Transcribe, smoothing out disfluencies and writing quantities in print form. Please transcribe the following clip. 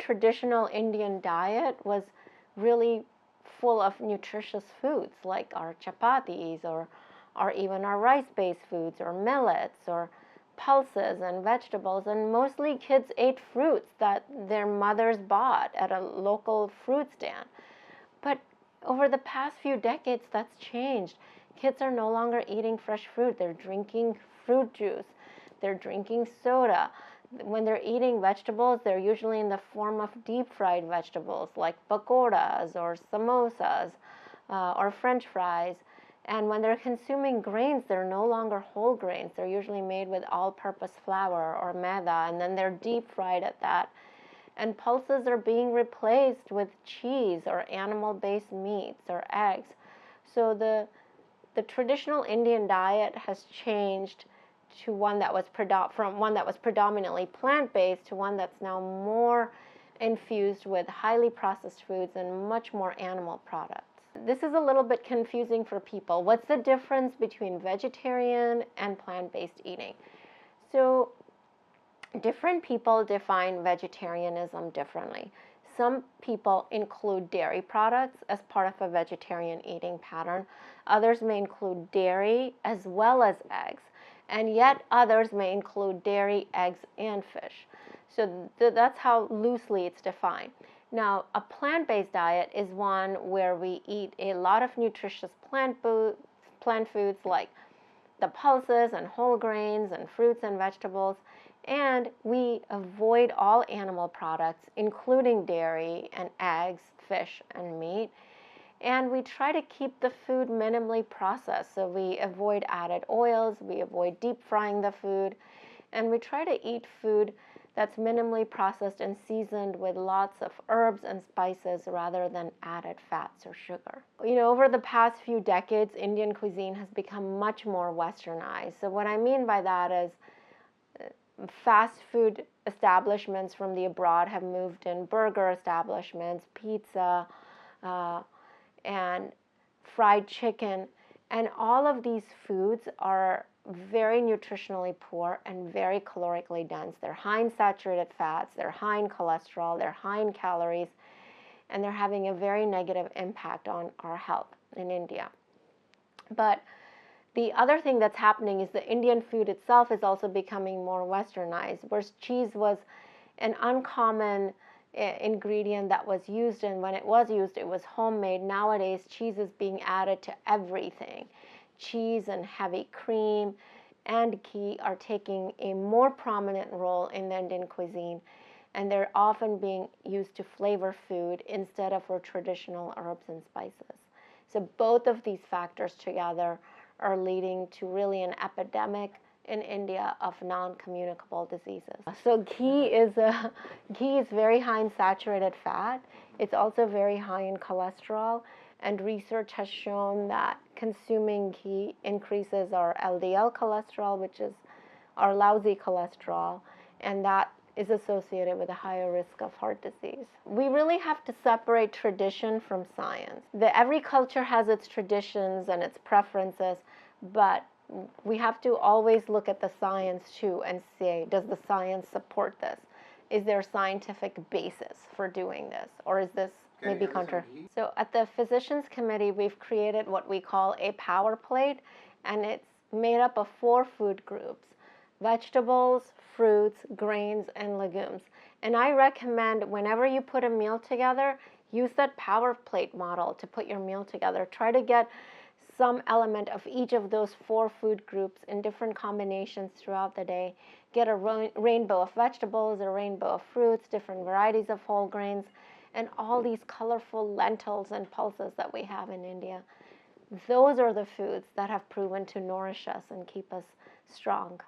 traditional Indian diet was really full of nutritious foods like our chapatis or even our rice-based foods or millets or pulses and vegetables, and mostly kids ate fruits that their mothers bought at a local fruit stand. But over the past few decades, that's changed. Kids are no longer eating fresh fruit. They're drinking fruit juice. They're drinking soda. When they're eating vegetables, they're usually in the form of deep-fried vegetables like pakoras or samosas or French fries. And when they're consuming grains, they're no longer whole grains. They're usually made with all-purpose flour or maida, and then they're deep-fried at that. And pulses are being replaced with cheese or animal-based meats or eggs. So the traditional Indian diet has changed to one that was from one that was predominantly plant-based to one that's now more infused with highly processed foods and much more animal products. This is a little bit confusing for people. What's the difference between vegetarian and plant-based eating? So different people define vegetarianism differently. Some people include dairy products as part of a vegetarian eating pattern. Others may include dairy as well as eggs. And yet others may include dairy, eggs, and fish. So that's how loosely it's defined. Now, a plant-based diet is one where we eat a lot of nutritious plant foods like the pulses and whole grains and fruits and vegetables, and we avoid all animal products, including dairy and eggs, fish, and meat. And we try to keep the food minimally processed. So we avoid added oils, we avoid deep frying the food, and we try to eat food that's minimally processed and seasoned with lots of herbs and spices rather than added fats or sugar. You know, over the past few decades, Indian cuisine has become much more westernized. So what I mean by that is fast food establishments from the abroad have moved in, burger establishments, pizza, and fried chicken, and all of these foods are very nutritionally poor and very calorically dense. They're high in saturated fats, they're high in cholesterol, they're high in calories, and they're having a very negative impact on our health in India. But the other thing that's happening is the Indian food itself is also becoming more westernized, whereas cheese was an uncommon ingredient that was used, and when it was used, it was homemade. Nowadays, cheese is being added to everything. Cheese and heavy cream and ghee are taking a more prominent role in the Indian cuisine, and they're often being used to flavor food instead of for traditional herbs and spices. So both of these factors together are leading to really an epidemic in India of non-communicable diseases. So ghee is very high in saturated fat. It's also very high in cholesterol, and research has shown that consuming ghee increases our LDL cholesterol, which is our lousy cholesterol, and that is associated with a higher risk of heart disease. We really have to separate tradition from science. Every culture has its traditions and its preferences, but we have to always look at the science too and say, does the science support this? Is there a scientific basis for doing this? Or is this maybe contra? So at the Physicians Committee, we've created what we call a power plate, and it's made up of 4 food groups: vegetables, fruits, grains, and legumes. And I recommend whenever you put a meal together, use that power plate model to put your meal together. Try to get some element of each of those 4 food groups in different combinations throughout the day. Get a rainbow of vegetables, a rainbow of fruits, different varieties of whole grains, and all these colorful lentils and pulses that we have in India. Those are the foods that have proven to nourish us and keep us strong.